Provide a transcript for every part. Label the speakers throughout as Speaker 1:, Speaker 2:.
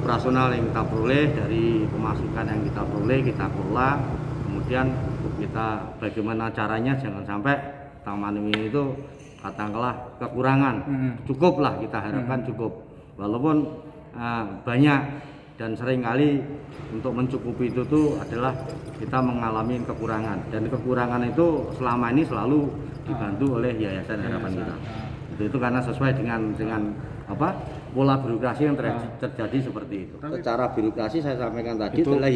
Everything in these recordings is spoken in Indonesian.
Speaker 1: operasional yang kita peroleh, dari pemasukan yang kita peroleh, kita kelola. Kemudian kita bagaimana caranya jangan sampai taman mini itu katakanlah kekurangan. Cukup lah, kita harapkan cukup. Walaupun banyak dan seringkali untuk mencukupi itu tuh adalah kita mengalami kekurangan, dan kekurangan itu selama ini selalu dibantu oleh Yayasan Harapan Kita. Itu karena sesuai dengan pola birokrasi yang terjadi seperti itu. Secara birokrasi saya sampaikan tadi itu adalah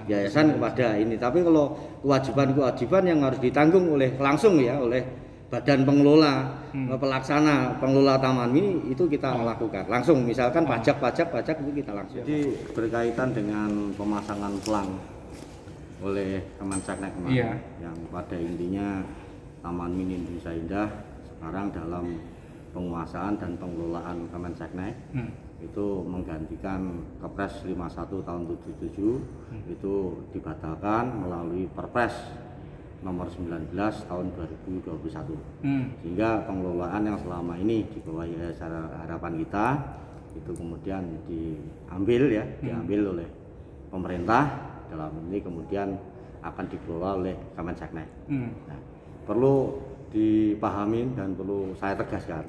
Speaker 1: yayasan kepada ini. Tapi kalau kewajiban yang harus ditanggung oleh langsung ya oleh badan pengelola, pelaksana pengelola taman mini itu kita lakukan langsung. Misalkan pajak itu kita langsung. Jadi berkaitan dengan pemasangan pelang oleh Kemenseknek kemarin, yang pada intinya Taman Mini Indonesia Indah sekarang dalam penguasaan dan pengelolaan Kemenseknek itu menggantikan Kepres 51 tahun 77 itu dibatalkan melalui Perpres nomor 19 tahun 2021 sehingga pengelolaan yang selama ini di bawah Yayasan Harapan Kita itu kemudian diambil oleh pemerintah, dalam ini kemudian akan dikelola oleh Kemenseknek. Nah, perlu dipahami dan perlu saya tegaskan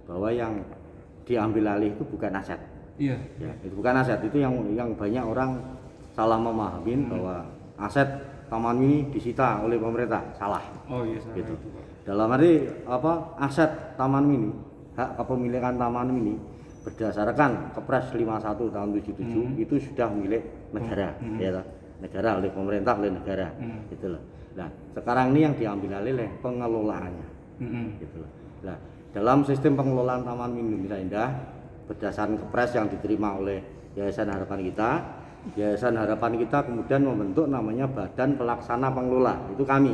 Speaker 1: bahwa yang diambil alih itu bukan aset. Ya, itu bukan aset. Itu yang banyak orang salah memahami bahwa aset taman mini disita oleh pemerintah. Salah. Gitu. Dalam arti aset taman mini, hak kepemilikan taman mini berdasarkan Kepres 51 tahun 77 itu sudah milik negara, negara oleh pemerintah, oleh negara, gitu loh. Nah, sekarang ini yang diambil alih oleh pengelolaannya, gitu loh. Nah, dalam sistem pengelolaan Taman Mini Indonesia Indah berdasarkan Kepres yang diterima oleh Yayasan Harapan Kita, Yayasan Harapan Kita kemudian membentuk namanya Badan Pelaksana Pengelola, itu kami,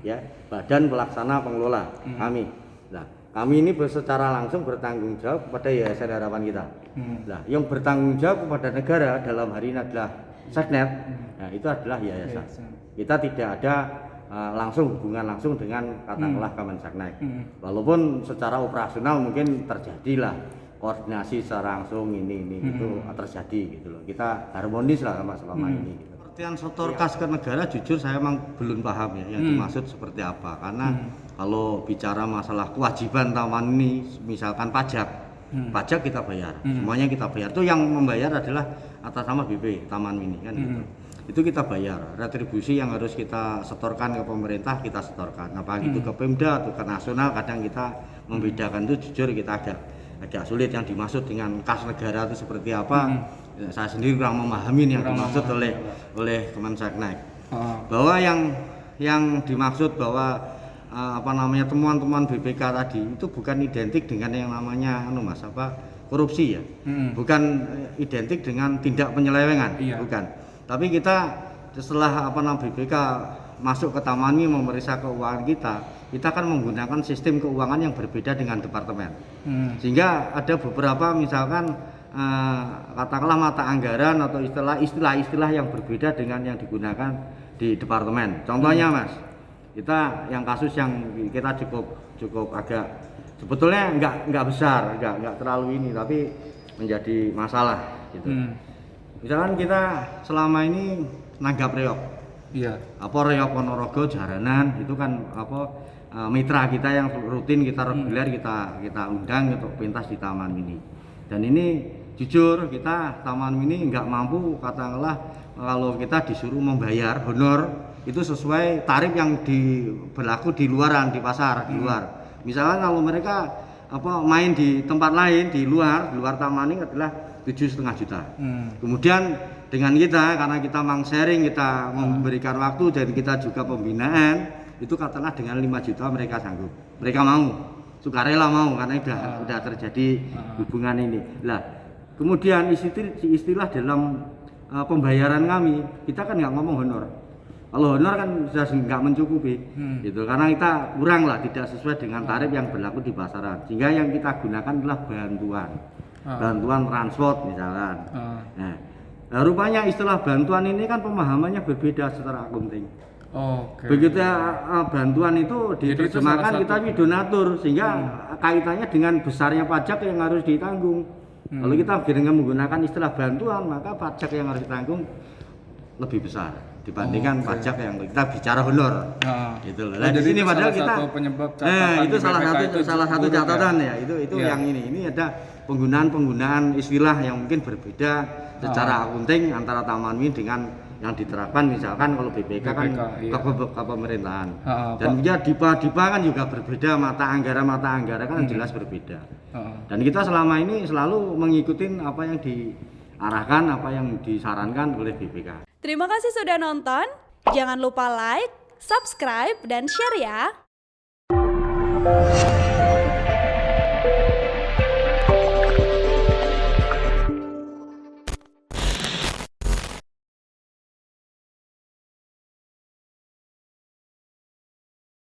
Speaker 1: ya, Badan Pelaksana Pengelola, kami. Nah, kami ini secara langsung bertanggung jawab kepada Yayasan Harapan Kita. Nah, yang bertanggung jawab kepada negara dalam hari ini adalah Seknet. Nah, itu adalah yayasan. Kita tidak ada hubungan langsung dengan katakanlah Kemenseknek. Walaupun secara operasional mungkin terjadilah koordinasi secara langsung ini itu terjadi gitu loh. Kita harmonis lah selama ini. Gitu. Pengertian setor kas ke negara jujur saya memang belum paham ya yang dimaksud seperti apa. Karena kalau bicara masalah kewajiban taman ini misalkan pajak kita bayar, semuanya kita bayar. Itu yang membayar adalah atas nama BP Taman Mini kan gitu. Itu kita bayar, retribusi yang harus kita setorkan ke pemerintah kita setorkan, apalagi itu ke Pemda atau ke nasional. Kadang kita membedakan itu jujur kita agak sulit yang dimaksud dengan kas negara itu seperti apa. Saya sendiri kurang memahami yang dimaksud oleh Kemenseknek. Bahwa yang dimaksud bahwa temuan-temuan BPK tadi itu bukan identik dengan yang namanya korupsi ya. Bukan identik dengan tindak penyelewengan, bukan. Tapi kita setelah BPK masuk ke taman ini memeriksa keuangan kita kan menggunakan sistem keuangan yang berbeda dengan departemen. Sehingga ada beberapa misalkan katakanlah mata anggaran atau istilah-istilah yang berbeda dengan yang digunakan di departemen. Contohnya Mas, kita yang kasus yang kita cukup agak sebetulnya nggak besar, nggak terlalu ini, tapi menjadi masalah gitu. Misalkan kita selama ini nanggap reok, reok Ponorogo Jaranan itu kan mitra kita yang rutin kita reguler kita undang untuk pentas di taman mini. Dan ini jujur kita taman mini nggak mampu katakanlah kalau kita disuruh membayar honor itu sesuai tarif yang berlaku di luaran, di pasar di luar. Misalkan kalau mereka main di tempat lain di luar taman ini adalah 7,5 juta. Kemudian dengan kita karena kita mang sharing, kita memberikan waktu dan kita juga pembinaan, itu katakanlah dengan 5 juta mereka sanggup. Mereka mau, sukarela mau karena udah terjadi hubungan ini. Lah, kemudian istilah dalam pembayaran kami, kita kan nggak ngomong honor. Kalau honor kan sudah nggak mencukupi, gitu. Karena kita kurang lah, tidak sesuai dengan tarif yang berlaku di pasaran. Sehingga yang kita gunakan adalah bantuan transport misalkan. Nah, rupanya istilah bantuan ini kan pemahamannya berbeda secara akunting. Begitu bantuan itu diterjemahkan kita donatur, sehingga kaitannya dengan besarnya pajak yang harus ditanggung. Kalau kita dengan menggunakan istilah bantuan, maka pajak yang harus ditanggung lebih besar dibandingkan pajak yang kita bicara honor. Gitu loh. Nah, di sini padahal kita itu salah satu catatan ya. Itu yang ini ada penggunaan istilah yang mungkin berbeda secara akunting antara Taman Mini dengan yang diterapkan misalkan kalau BPK kan ke pemerintahan. Dan juga DIPA kan juga berbeda, mata anggara kan jelas berbeda. Dan kita selama ini selalu mengikuti apa yang diarahkan, apa yang disarankan oleh BPK.
Speaker 2: Terima kasih sudah nonton. Jangan lupa like, subscribe, dan share ya.